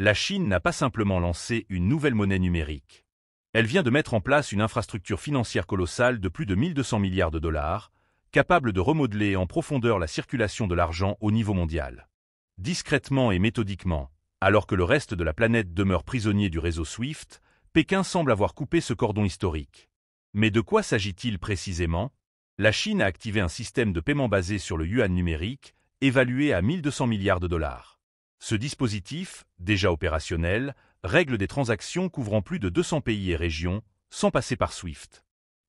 La Chine n'a pas simplement lancé une nouvelle monnaie numérique. Elle vient de mettre en place une infrastructure financière colossale de plus de 1200 milliards de dollars, capable de remodeler en profondeur la circulation de l'argent au niveau mondial. Discrètement et méthodiquement, alors que le reste de la planète demeure prisonnier du réseau SWIFT, Pékin semble avoir coupé ce cordon historique. Mais de quoi s'agit-il précisément? La Chine a activé un système de paiement basé sur le yuan numérique, évalué à 1200 milliards de dollars. Ce dispositif, déjà opérationnel, règle des transactions couvrant plus de 200 pays et régions, sans passer par SWIFT.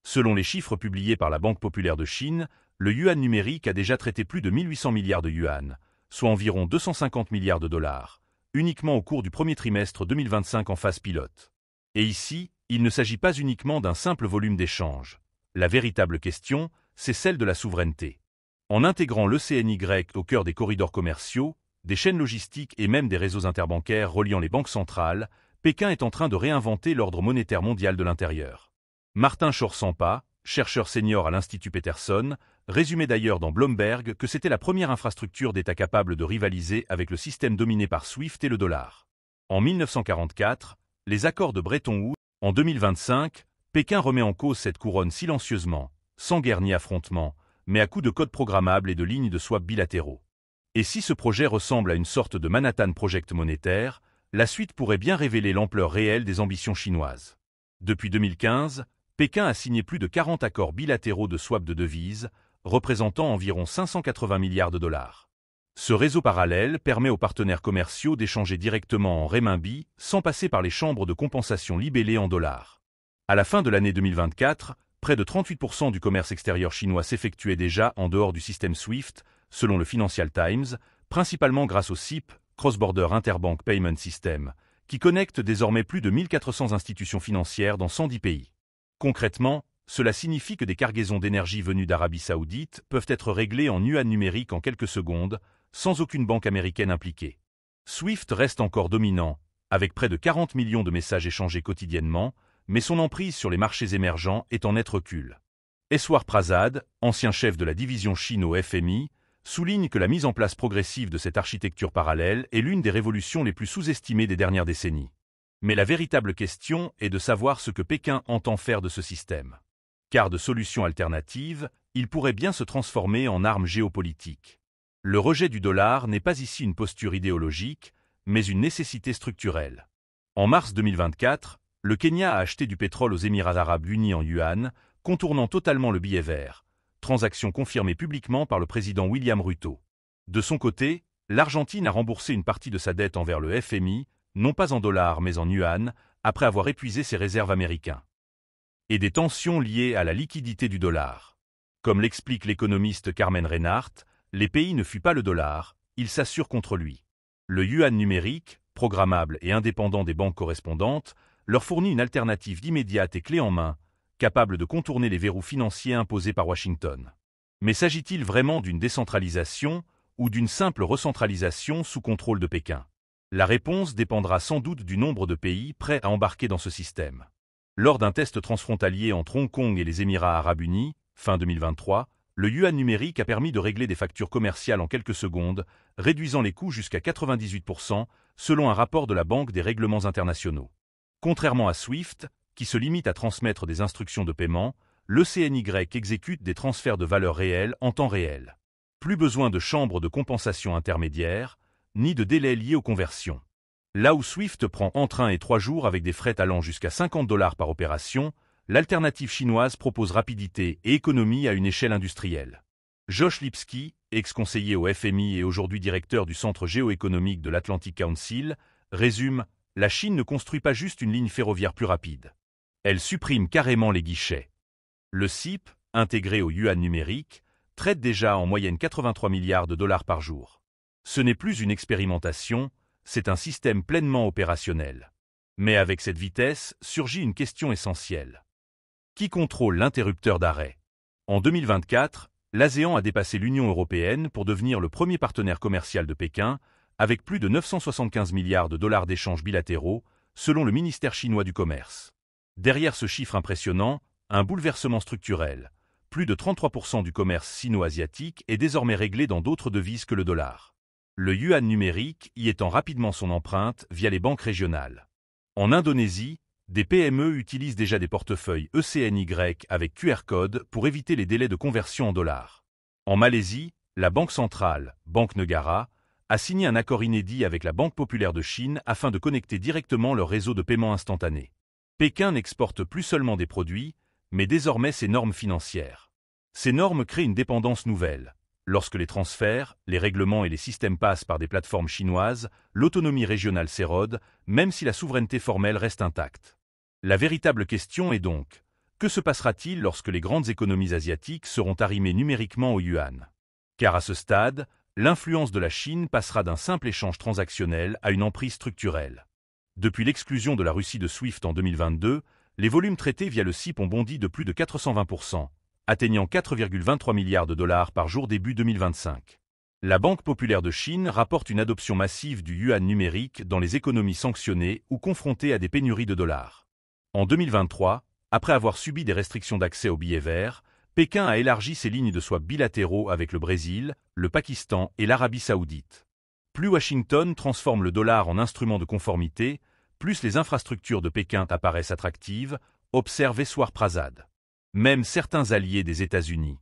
Selon les chiffres publiés par la Banque populaire de Chine, le yuan numérique a déjà traité plus de 1800 milliards de yuan, soit environ 250 milliards de dollars, uniquement au cours du premier trimestre 2025 en phase pilote. Et ici, il ne s'agit pas uniquement d'un simple volume d'échange. La véritable question, c'est celle de la souveraineté. En intégrant l'ECNY au cœur des corridors commerciaux, des chaînes logistiques et même des réseaux interbancaires reliant les banques centrales, Pékin est en train de réinventer l'ordre monétaire mondial de l'intérieur. Martin Chor-Sampa, chercheur senior à l'Institut Peterson, résumait d'ailleurs dans Bloomberg que c'était la première infrastructure d'État capable de rivaliser avec le système dominé par SWIFT et le dollar. En 1944, les accords de Bretton Woods. En 2025, Pékin remet en cause cette couronne silencieusement, sans guerre ni affrontement, mais à coups de codes programmables et de lignes de swap bilatéraux. Et si ce projet ressemble à une sorte de Manhattan Project monétaire, la suite pourrait bien révéler l'ampleur réelle des ambitions chinoises. Depuis 2015, Pékin a signé plus de 40 accords bilatéraux de swap de devises, représentant environ 580 milliards de dollars. Ce réseau parallèle permet aux partenaires commerciaux d'échanger directement en renminbi sans passer par les chambres de compensation libellées en dollars. À la fin de l'année 2024, près de 38% du commerce extérieur chinois s'effectuait déjà en dehors du système SWIFT, selon le Financial Times, principalement grâce au CIP, Cross-Border Interbank Payment System, qui connecte désormais plus de 1400 institutions financières dans 110 pays. Concrètement, cela signifie que des cargaisons d'énergie venues d'Arabie Saoudite peuvent être réglées en yuan numérique en quelques secondes, sans aucune banque américaine impliquée. SWIFT reste encore dominant, avec près de 40 millions de messages échangés quotidiennement, mais son emprise sur les marchés émergents est en net recul. Eswar Prasad, ancien chef de la division Chine au FMI, souligne que la mise en place progressive de cette architecture parallèle est l'une des révolutions les plus sous-estimées des dernières décennies. Mais la véritable question est de savoir ce que Pékin entend faire de ce système. Car de solutions alternatives, il pourrait bien se transformer en arme géopolitique. Le rejet du dollar n'est pas ici une posture idéologique, mais une nécessité structurelle. En mars 2024, le Kenya a acheté du pétrole aux Émirats arabes unis en yuan, contournant totalement le billet vert, transaction confirmée publiquement par le président William Ruto. De son côté, l'Argentine a remboursé une partie de sa dette envers le FMI, non pas en dollars mais en yuan, après avoir épuisé ses réserves américaines. Et des tensions liées à la liquidité du dollar. Comme l'explique l'économiste Carmen Reinhardt, les pays ne fuient pas le dollar, ils s'assurent contre lui. Le yuan numérique, programmable et indépendant des banques correspondantes, leur fournit une alternative immédiate et clé en main, capable de contourner les verrous financiers imposés par Washington. Mais s'agit-il vraiment d'une décentralisation ou d'une simple recentralisation sous contrôle de Pékin? La réponse dépendra sans doute du nombre de pays prêts à embarquer dans ce système. Lors d'un test transfrontalier entre Hong Kong et les Émirats arabes unis, fin 2023, le yuan numérique a permis de régler des factures commerciales en quelques secondes, réduisant les coûts jusqu'à 98%, selon un rapport de la Banque des règlements internationaux. Contrairement à SWIFT, qui se limite à transmettre des instructions de paiement, l'ECNY exécute des transferts de valeur réelle en temps réel. Plus besoin de chambres de compensation intermédiaires, ni de délais liés aux conversions. Là où SWIFT prend entre 1 et 3 jours avec des frais allant jusqu'à 50 $ par opération, l'alternative chinoise propose rapidité et économie à une échelle industrielle. Josh Lipsky, ex-conseiller au FMI et aujourd'hui directeur du Centre géoéconomique de l'Atlantic Council, résume « La Chine ne construit pas juste une ligne ferroviaire plus rapide. Elle supprime carrément les guichets. » Le CIP, intégré au yuan numérique, traite déjà en moyenne 83 milliards de dollars par jour. Ce n'est plus une expérimentation, c'est un système pleinement opérationnel. Mais avec cette vitesse, surgit une question essentielle. Qui contrôle l'interrupteur d'arrêt? En 2024, l'ASEAN a dépassé l'Union européenne pour devenir le premier partenaire commercial de Pékin, avec plus de 975 milliards de dollars d'échanges bilatéraux, selon le ministère chinois du Commerce. Derrière ce chiffre impressionnant, un bouleversement structurel. Plus de 33% du commerce sino-asiatique est désormais réglé dans d'autres devises que le dollar. Le yuan numérique y étend rapidement son empreinte via les banques régionales. En Indonésie, des PME utilisent déjà des portefeuilles ECNY avec QR code pour éviter les délais de conversion en dollars. En Malaisie, la Banque centrale, Banque Negara, a signé un accord inédit avec la Banque populaire de Chine afin de connecter directement leur réseau de paiement instantané. Pékin n'exporte plus seulement des produits, mais désormais ses normes financières. Ces normes créent une dépendance nouvelle. Lorsque les transferts, les règlements et les systèmes passent par des plateformes chinoises, l'autonomie régionale s'érode, même si la souveraineté formelle reste intacte. La véritable question est donc, que se passera-t-il lorsque les grandes économies asiatiques seront arrimées numériquement au yuan? Car à ce stade, l'influence de la Chine passera d'un simple échange transactionnel à une emprise structurelle. Depuis l'exclusion de la Russie de SWIFT en 2022, les volumes traités via le CIP ont bondi de plus de 420%, atteignant 4,23 milliards de dollars par jour début 2025. La Banque populaire de Chine rapporte une adoption massive du yuan numérique dans les économies sanctionnées ou confrontées à des pénuries de dollars. En 2023, après avoir subi des restrictions d'accès aux billets verts, Pékin a élargi ses lignes de swap bilatéraux avec le Brésil, le Pakistan et l'Arabie saoudite. Plus Washington transforme le dollar en instrument de conformité, plus les infrastructures de Pékin apparaissent attractives, observe Eswar Prasad. Même certains alliés des États-Unis,